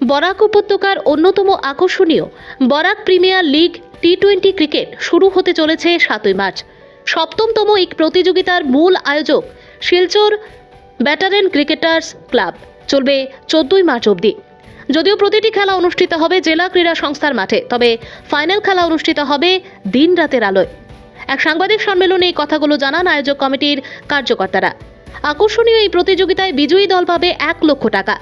বরাক উপত্যকার অন্যতম আকর্ষণীয় বরাক প্রিমিয়ার লিগ টি-20 ক্রিকেট শুরু হতে চলেছে 7ই মার্চ। সপ্তমতম এই প্রতিযোগিতার মূল আয়োজক শিলচর ব্যাটারেন ক্রিকেটার্স ক্লাব। চলবে 14ই মার্চ অবধি। যদিও প্রতিটি খেলা অনুষ্ঠিত হবে জেলা ক্রীড়া সংস্থার মাঠে, তবে ফাইনাল খেলা অনুষ্ঠিত হবে দিন রাতের আলোয়। এক সাংবাদিক সম্মেলনে এই কথাগুলো জানান আয়োজক কমিটির কার্যকর্তারা। আকর্ষণীয় এই প্রতিযোগিতায় বিজয়ী দল পাবে 1 লক্ষ টাকা,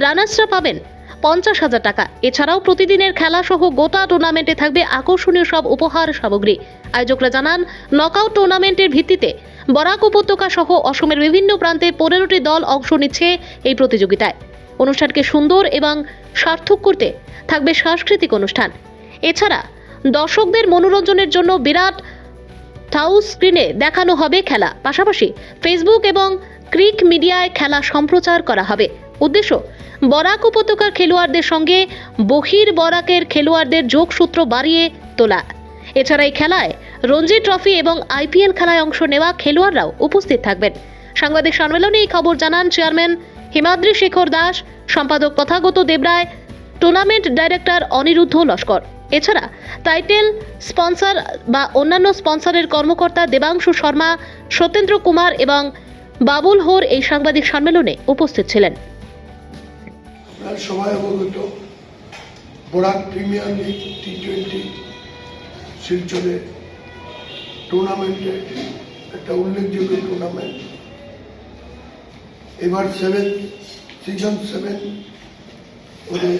রানার্সরা পাবেন 50,000 টাকা। এছাড়াও প্রতিদিনের খেলা সহ গোটা টুর্নামেন্টে থাকবে আকর্ষণীয় সব উপহার সামগ্রী। আয়োজকরা জানান, নকআউট টুর্নামেন্টের ভিত্তিতে বরাক উপত্যকা সহ অসমের বিভিন্ন প্রান্তে 15টি দল অংশ নিচ্ছে এই প্রতিযোগিতায়। অনুষ্ঠানকে সুন্দর এবং সার্থক করতে থাকবে সাংস্কৃতিক অনুষ্ঠান। এছাড়া দর্শকদের মনোরঞ্জনের জন্য বিরাট হাউস স্ক্রিনে দেখানো হবে খেলা। পাশাপাশি ফেসবুক এবং ক্রিক মিডিয়ায় খেলা সম্প্রচার করা হবে। উদ্দেশ্য, বরাক উপত্যকার খেলোয়াড়দের সঙ্গে বহির বরাকের খেলোয়াড়দের যোগসূত্র বাড়িয়ে তোলা। এছাড়া এই খেলায় রঞ্জি ট্রফি এবং আইপিএল খেলায় অংশ নেওয়া খেলোয়াড়রাও উপস্থিত থাকবেন। সাংবাদিক সম্মেলনে এই খবর জানান চেয়ারম্যান হিমাদ্রি শেখর দাস, সম্পাদক তথাগত দেবরায়, টুর্নামেন্ট ডাইরেক্টর অনিরুদ্ধ লস্কর। এছাড়া টাইটেল স্পন্সর বা অন্যান্য স্পন্সরের কর্মকর্তা দেবাংশু শর্মা, সত্যেন্দ্র কুমার এবং বাবুল হোর এই সাংবাদিক সম্মেলনে উপস্থিত ছিলেন। সবাই অবগত, বরাক প্রিমিয়ার লিগ টি-20 শিলচরের টুর্নামেন্টে একটা উল্লেখযোগ্য টুর্নামেন্ট। এবার সিজন 7 ওদের,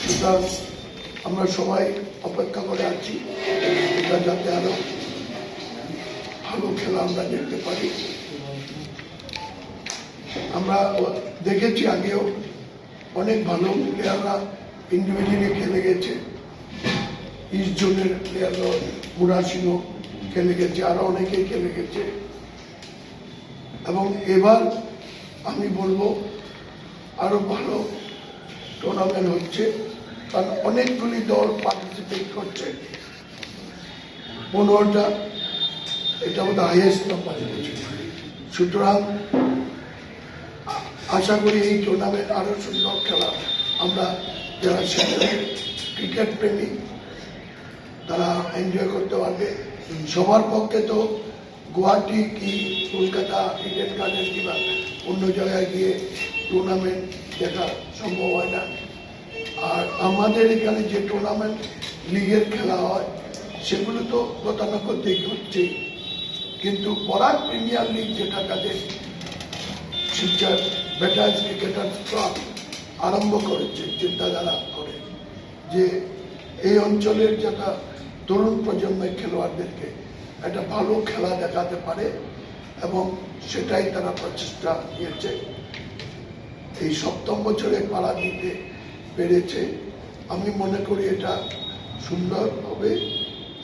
সুতরাং আমরা সবাই অপেক্ষা করে আছি এটা যাতে আরো ভালো খেলা আমরা দেখতে পারি। আমরা দেখেছি আগেও অনেক ভালো প্লেয়াররা ইন্ডিভিজুয়ালি খেলে গেছে। ইস্ট জোনের প্লেয়াররা মুরার সিংহ খেলে গেছে, আরো অনেকেই খেলে গেছে। এবং এবার আমি বলবো আরো ভালো টুর্নামেন্ট হচ্ছে, কারণ অনেকগুলি দল পার্টিসিপেট করছে। 15টা, এটা বোধ হাইয়েস্ট নাম্বার হয়েছে। সুতরাং আশা করি এই টুর্নামেন্ট আরো সুন্দর খেলা আমরা যারা ক্রিকেট প্রেমী তারা এনজয় করতে পারবে। সবার পক্ষে তো গুয়াহাটি কি কলকাতা ইডেন গার্ডেন কিংবা অন্য জায়গায় গিয়ে টুর্নামেন্ট দেখা সম্ভব হয় না। আর আমাদের এখানে যে টুর্নামেন্ট লিগের খেলা হয় সেগুলো তো গতানুগতিক হচ্ছেই, কিন্তু বরাক প্রিমিয়ার লিগ যেটা তাদের শিলচর ব্যাটার্স ক্রিকেটার্স ক্লাব আরম্ভ করেছে চিন্তাধারা করে, যে এই অঞ্চলের যারা তরুণ প্রজন্মের খেলোয়াড়দেরকে একটা ভালো খেলা দেখাতে পারে, এবং সেটাই তারা প্রচেষ্টা নিয়েছে। এই 7ম বছরে পাড়া দিতে পেরেছে। আমি মনে করি এটা সুন্দর হবে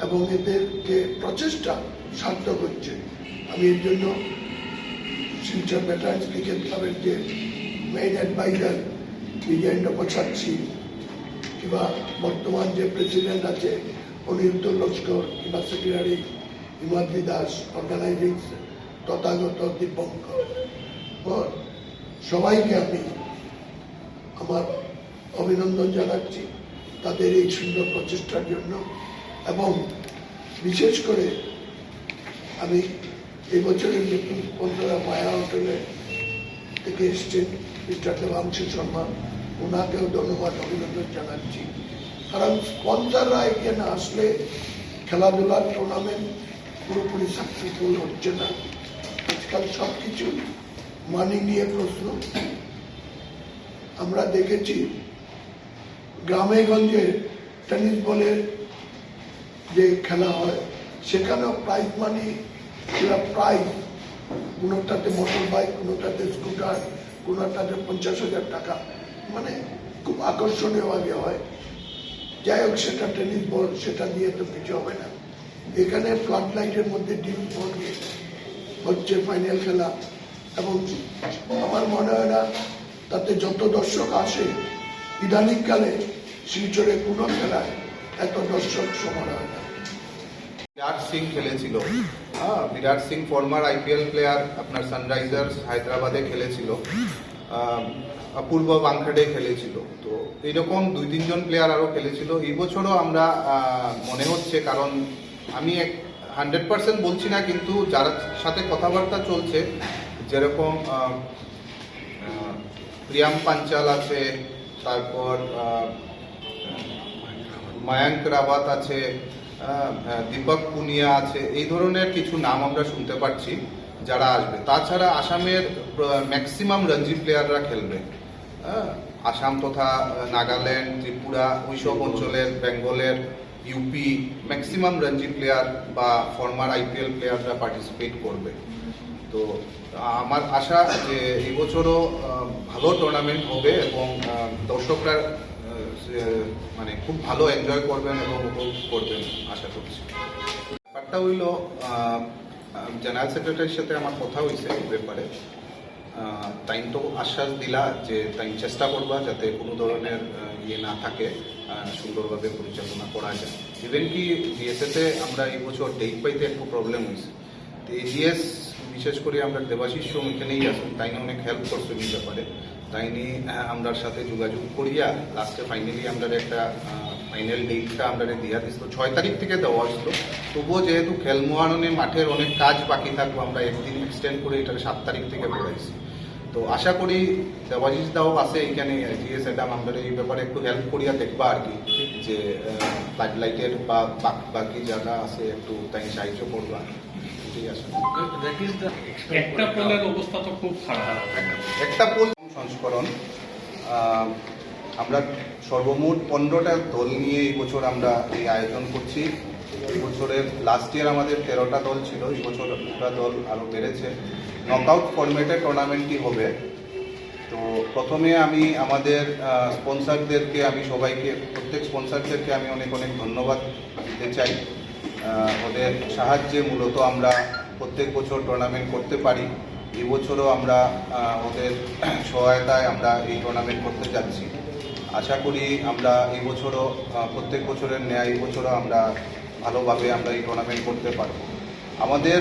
এবং এদের যে প্রচেষ্টা সার্থক হচ্ছে। আমি এর জন্য শিলচর ব্যাটার্স ক্রিকেট ক্লাবের যে মেইন অ্যাডভাইজার বিজয়েন্দ্র প্রসাদ সিং, কিংবা বর্তমান যে প্রেসিডেন্ট আছে অনিরুদ্ধ লস্কর, কিংবা সেক্রেটারি হিমাদ্রি দাস, অর্গানাইজিং তথাগত দীপঙ্কর, সবাইকে আমি আমার অভিনন্দন জানাচ্ছি তাদের এই সুন্দর প্রচেষ্টার জন্য। এবং বিশেষ করে আমি এবছরের নতুন বন্ধুরা মায়া হোটেলে থেকে এসছেন মিস্টার দেবাংশু শর্মা, ওনাকেও ধন্যবাদ অভিনন্দন জানাচ্ছি। কারণ স্পন্সররা এখানে আসলে খেলাধুলার টুর্নামেন্ট পুরোপুরি সাকসেসফুল হচ্ছে না। আজকাল সব কিছু মানি নিয়ে প্রশ্ন। আমরা দেখেছি গ্রামে গঞ্জে টেনিস বলের যে খেলা হয় সেখানেও প্রাইজ মানি, প্রাইজ কোনোটাতে মোটর বাইক, কোনোটাতে স্কুটার, কোনোটাতে 50,000 টাকা, মানে খুব আকর্ষণীয়ভাবে হয়। যাই হোক, সেটা টেনিস বল, সেটা দিয়ে তো কিছু হবে না। এখানে ফ্লাড লাইটের মধ্যে ডিম বল হচ্ছে ফাইনাল খেলা, এবং আমার মনে হয় না তাতে যত দর্শক আসে, ইদানিংকালে শিলচরে কোনো খেলায় এত দর্শক সমান হয় না। বিরাট সিং খেলেছিল, বিরাট সিং ফর্মার আইপিএল প্লেয়ার, আপনার সানরাইজার্স হায়দ্রাবাদে খেলেছিল। অপূর্ব বাংখাডে খেলেছিল। তো এইরকম 2-3 জন প্লেয়ার আরও খেলেছিল। এই বছরও আমরা মনে হচ্ছে, কারণ আমি 100% বলছি না, কিন্তু যার সাথে কথাবার্তা চলছে, যেরকম প্রিয়াম পাঞ্চাল আছে, তারপর মায়াঙ্ক রাওয়াত আছে, দীপক পুনিয়া আছে, এই ধরনের কিছু নাম আমরা শুনতে পাচ্ছি যারা আসবে। তাছাড়া আসামের ম্যাক্সিমাম রঞ্জি প্লেয়াররা খেলবে। আসাম তথা নাগাল্যান্ড, ত্রিপুরা, ওইসব অঞ্চলের, বেঙ্গলের, ইউপি ম্যাক্সিমাম রঞ্জি প্লেয়ার বা ফর্মার আইপিএল প্লেয়াররা পার্টিসিপেট করবে। তো আমার আশা যে এই বছরও ভালো টুর্নামেন্ট হবে এবং দর্শকরা মানে খুব ভালো এনজয় করবেন এবং উপভোগ করবেন আশা করছি। ব্যাপারটা হইল, জেনারেল সেক্রেটারির সাথে আমার কথা হয়েছে এই ব্যাপারে। তাই তো আশ্বাস দিলা যে তাই চেষ্টা করবা যাতে কোনো ধরনের ইয়ে না থাকে, সুন্দরভাবে পরিচালনা করা যায়। ইভেন কি জিএসএতে আমরা এই বছর ডেট পাইতে একটু প্রবলেম হয়েছে। তো এজিএস বিশেষ করে আমরা দেবাশিস সোম এখানেই আসুন, তাই অনেক হেল্প করছেন এই ব্যাপারে। তাই নিয়ে আমরার সাথে যোগাযোগ করিয়া লাস্টে ফাইনালি আমরা একটা ফাইনাল ডেটটা আমরা দিয়া দিছিল। 6 তারিখ থেকে দেওয়া হয়েছিল। তবুও যেহেতু খেল মহারণে মাঠের অনেক কাজ বাকি থাকবো, আমরা একদিন এক্সটেন্ড করে এটা 7 তারিখ থেকে পড়াইছি। তো আশা করি দেবাশিস দাও আছে এখানে, জিএস এডাম আমরা এই ব্যাপারে একটু হেল্প করিয়া দেখবা আর কি, যে ফ্লাড লাইটের বা বাকি যারা আছে একটু তাই সাহায্য করবা। একটা পোলের অবস্থা তো খুব খারাপ। একটা পোল সংস্করণ আমরা সর্বমোট 15টা দল নিয়ে এই বছর আমরা এই আয়োজন করছি। এই বছরের লাস্ট ইয়ার আমাদের 13টা দল ছিল, এই বছর 2টা দল আরও বেড়েছে। নকআউট ফরম্যাটে টুর্নামেন্টটি হবে। তো প্রথমে আমি আমাদের স্পন্সরদেরকে, আমি সবাইকে, প্রত্যেক স্পন্সরদেরকে আমি অনেক অনেক ধন্যবাদ দিতে চাই। ওদের সাহায্যে মূলত আমরা প্রত্যেক বছর টুর্নামেন্ট করতে পারি। এই বছরও আমরা ওদের সহায়তায় আমরা এই টুর্নামেন্ট করতে যাচ্ছি। আশা করি আমরা এই বছরও প্রত্যেক বছরের ন্যায় এই বছরও আমরা ভালোভাবে আমরা এই টুর্নামেন্ট করতে পারব। আমাদের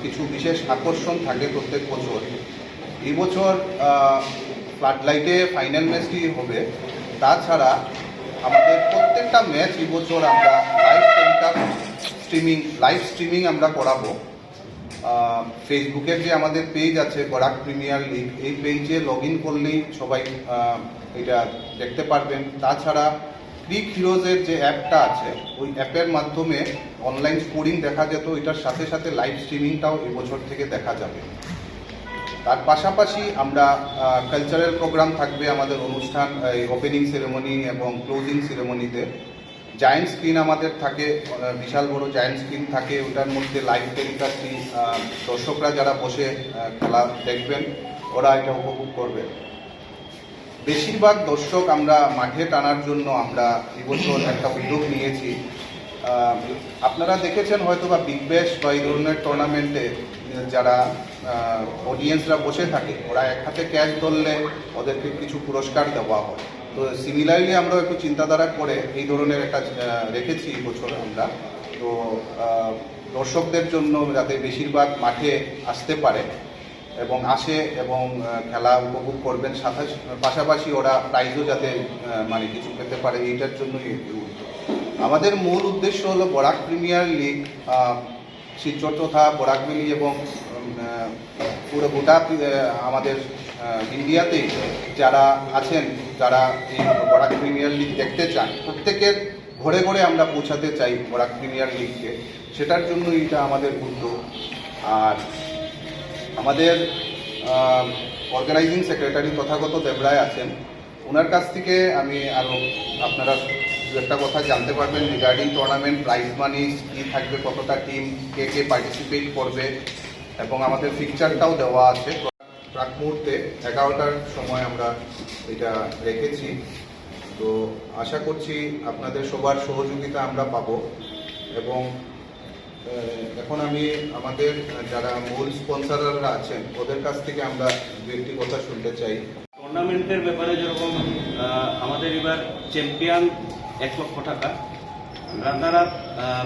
কিছু বিশেষ আকর্ষণ থাকে প্রত্যেক বছর। এই বছর ফ্লাড লাইটে ফাইনাল ম্যাচটি হবে। তাছাড়া আমাদের প্রত্যেকটা ম্যাচ এই বছর আমরা লাইভ স্ট্রিমিং আমরা করাবো। ফেসবুকের যে আমাদের পেজ আছে বরাক প্রিমিয়ার লিগ, এই পেজে লগ ইন করলেই সবাই এটা দেখতে পারবেন। তাছাড়া ক্রিক হিরোজের যে অ্যাপটা আছে, ওই অ্যাপের মাধ্যমে অনলাইন স্কোরিং দেখা যেত, এটার সাথে সাথে লাইভ স্ট্রিমিংটাও এবছর থেকে দেখা যাবে। তার পাশাপাশি আমরা কালচারাল প্রোগ্রাম থাকবে আমাদের অনুষ্ঠান, ওপেনিং সেরেমনি এবং ক্লোজিং সেরেমনিতে। জায়েন্ট স্ক্রিন আমাদের থাকে, বিশাল বড় জায়েন্ট স্ক্রিন থাকে, ওটার মধ্যে লাইভ টেলিকাস্টটি দর্শকরা যারা বসে খেলা দেখবেন ওরা এটা উপভোগ করবে। বেশিরভাগ দর্শক আমরা মাঠে টানার জন্য আমরা এবছর একটা উদ্যোগ নিয়েছি। আপনারা দেখেছেন হয়তো বা বিগ ব্যাশ বা এই ধরনের টুর্নামেন্টে যারা অডিয়েন্সরা বসে থাকে, ওরা এক হাতে ক্যাচ ধরলে ওদেরকে কিছু পুরস্কার দেওয়া হয়। তো সিমিলারলি আমরা একটু চিন্তাধারা করে এই ধরনের একটা রেখেছি এই বছর আমরা। তো দর্শকদের জন্য যাতে বেশিরভাগ মাঠে আসতে পারে এবং আসে এবং খেলা উপভোগ করবেন, পাশাপাশি ওরা প্রাইজও যাতে মানে কিছু পেতে পারে, এইটার জন্যই আমাদের মূল উদ্দেশ্য হলো বরাক প্রিমিয়ার লিগ শিলচর তথা বরাক ভ্যালি এবং পুরো গোটা আমাদের ইন্ডিয়াতেই যারা আছেন, যারা এই বরাক প্রিমিয়ার লিগ দেখতে চান, প্রত্যেকের ঘরে ঘরে আমরা পৌঁছাতে চাই বরাক প্রিমিয়ার লিগকে। সেটার জন্য এটা আমাদের উদ্যোগ। আর আমাদের অর্গানাইজিং সেক্রেটারি তথাগত দেবরায় আছেন, ওনার কাছ থেকে আমি আরও আপনারা একটা কথা জানতে পারবেন রিগার্ডিং টুর্নামেন্ট, প্রাইজ মানি কী থাকবে, কতটা টিম, কে কে পার্টিসিপেট করবে এবং আমাদের ফিকচারটাও দেওয়া আছে। প্রাক মুহূর্তে 11টার সময় আমরা এটা রেখেছি। তো আশা করছি আপনাদের সবার সহযোগিতা আমরা পাবো। এবং এখন আমি আমাদের যারা মূল স্পন্সররা আছেন ওদের কাছ থেকে আমরা দু একটি কথা শুনতে চাই। টুর্নামেন্টের ব্যাপারে যেরকম আমাদের এবার চ্যাম্পিয়ন 1 লক্ষ টাকা, রানার আপ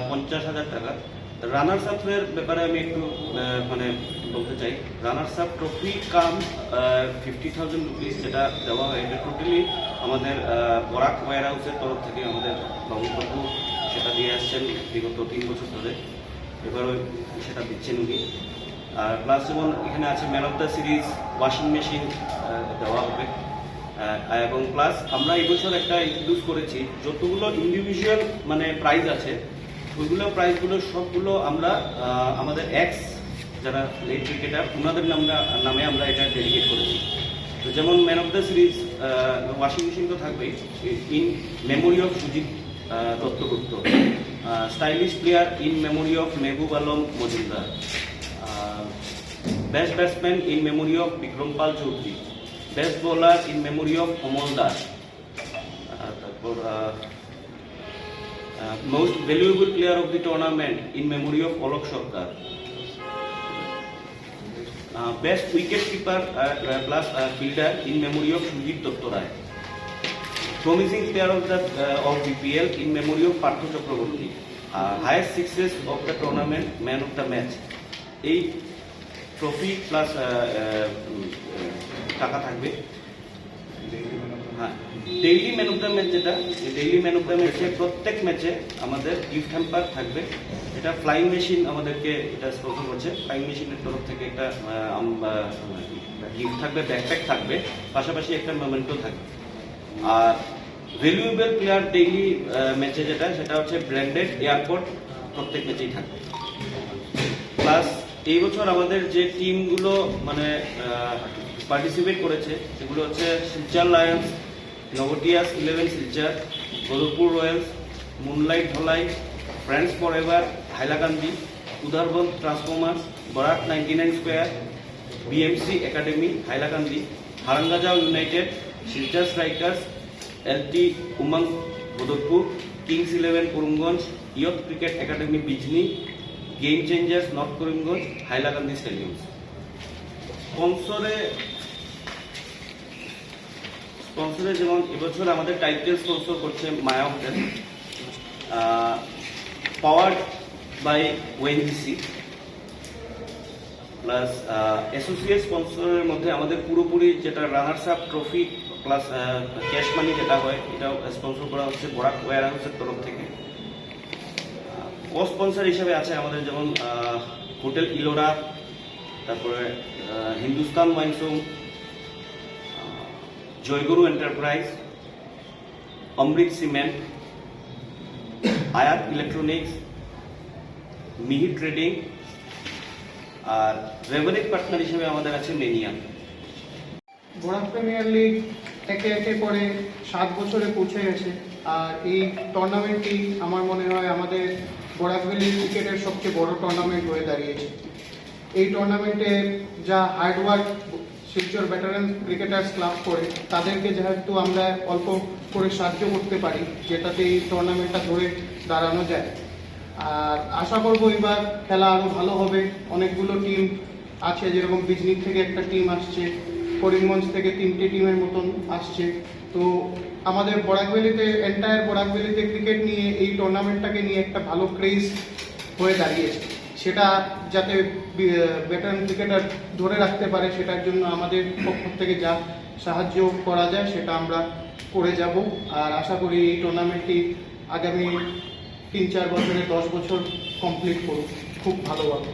50,000 টাকা। রানার্স আপের ব্যাপারে আমি একটু মানে বলতে চাই, রানার্স আপ ট্রফি কাম 50,000 রুপিস যেটা দেওয়া হয়, এটা টোটালি আমাদের বরাক ওয়্যার হাউসের তরফ থেকে আমাদের বাবু সেটা দিয়ে আসছেন বিগত 3 বছর ধরে। এবারও সেটা দিচ্ছেন উনি। আর প্লাস যেমন এখানে আছে man of the series washing machine দেওয়া হবে। এবং প্লাস আমরা এই বছর একটা ইন্ট্রোডিউস করেছি, যতগুলো ইন্ডিভিজুয়াল মানে প্রাইজ আছে ওইগুলো প্রাইজগুলো সবগুলো আমরা আমাদের এক্স যারা লেট ক্রিকেটার ওনাদের নামে আমরা এটা ডেডিকেট করেছি। তো যেমন man of the series washing machine তো থাকবেই, in memory of Sujit Dattagupta, stylish player in memory of Mehboob Alam Majumdar, best batsman in memory of Bikram Pal Chowdhury, best bowler in memory of Amal Das, তারপর most valuable player of the tournament in memory of Alok Sarkar, best wicket keeper plus fielder in memory of Sujit Dutta Roy, promising player of BPL in memory of Partha Chakraborty, highest success of the tournament man of the match. এই trophy plus টাকা থাকবে। হ্যাঁ, daily man of the match যেটা, daily man of the ম্যাচে প্রত্যেক ম্যাচে আমাদের gift hamper থাকবে। এটা ফ্লাইং মেশিন আমাদেরকে এটা স্পন্সর করছে, ফ্লাইং মেশিনের তরফ থেকে একটা গিফট থাকবে, ব্যাকপ্যাক থাকবে, পাশাপাশি একটা মোমেন্টও থাকবে। আর ভ্যালুয়েবল প্লেয়ার ডেইলি ম্যাচে যেটা, সেটা হচ্ছে ব্র্যান্ডেড এয়ারপোর্ট প্রত্যেক ম্যাচেই থাকবে। প্লাস এই বছর আমাদের যে টিমগুলো মানে পার্টিসিপেট করেছে সেগুলো হচ্ছে শিলচর লায়ন্স, নভোটিয়াস 11 Silchar, Badarpur royals, moonlight Dhalai, friends forever Hailakandi, Udarbond transformers, Barak 99 square, BMC academy Hailakandi, Harangajao united, Silchar strikers, LT Umang Badarpur, kings 11 Karimganj, youth cricket academy Bijni, game changers north Karimganj, Hailakandi stadium. স্পন্সরে যেমন এবছর আমাদের টাইটেল স্পন্সর করছে Maya hotel, powered by ONGC. Plus associate স্পন্সরের মধ্যে আমাদের পুরোপুরি যেটা runners up trophy plus cash money যেটা হয়, এটাও স্পন্সর করা হচ্ছে বরাক ওয়্যার হাউসের তরফ থেকে। কো স্পন্সর হিসেবে আছে আমাদের যেমন হোটেল ইলোরা, তারপরে হিন্দুস্তান ওয়াইনসুম, জয়গুরু এন্টারপ্রাইজ, অমৃত সিমেন্ট, আয়াত ইলেকট্রনিক্স, মিহি ট্রেডিং, আর রেভারেজ পার্টনার হিসেবে আমাদের আছে মেনিয়া। বরাক প্রিমিয়ার লিগ একে একে করে 7 বছরে পৌঁছে গেছে। আর এই টুর্নামেন্টটি আমার মনে হয় আমাদের বরাক ভ্যালি ক্রিকেটের সবচেয়ে বড় টুর্নামেন্ট হয়ে দাঁড়িয়েছে। এই টুর্নামেন্টে যা hard work Silchar veteran cricketers club করে, তাদেরকে যেহেতু আমরা অল্প করে সাহায্য করতে পারি, যেটাতে এই টুর্নামেন্টটা ধরে দাঁড়ানো যায়। আর আশা করবো এবার খেলা আরও ভালো হবে। অনেকগুলো টিম আছে, যেরকম বিজনি থেকে একটা টিম আসছে, করিমগঞ্জ থেকে 3টে টিমের মতন আসছে। তো আমাদের বরাক ভ্যালিতে, এন্টায়ার বরাক ভ্যালিতে ক্রিকেট নিয়ে এই টুর্নামেন্টটাকে নিয়ে একটা ভালো ক্রেজ হয়ে দাঁড়িয়েছে। সেটা যাতে ভেটারান ক্রিকেটার ধরে রাখতে পারে, সেটার জন্য আমাদের পক্ষ থেকে যা সাহায্য করা যায় সেটা আমরা করে যাব। আর আশা করি এই টুর্নামেন্টটি আগামী 3-4 বছরে 10 বছর কমপ্লিট করুক খুব ভালোভাবে।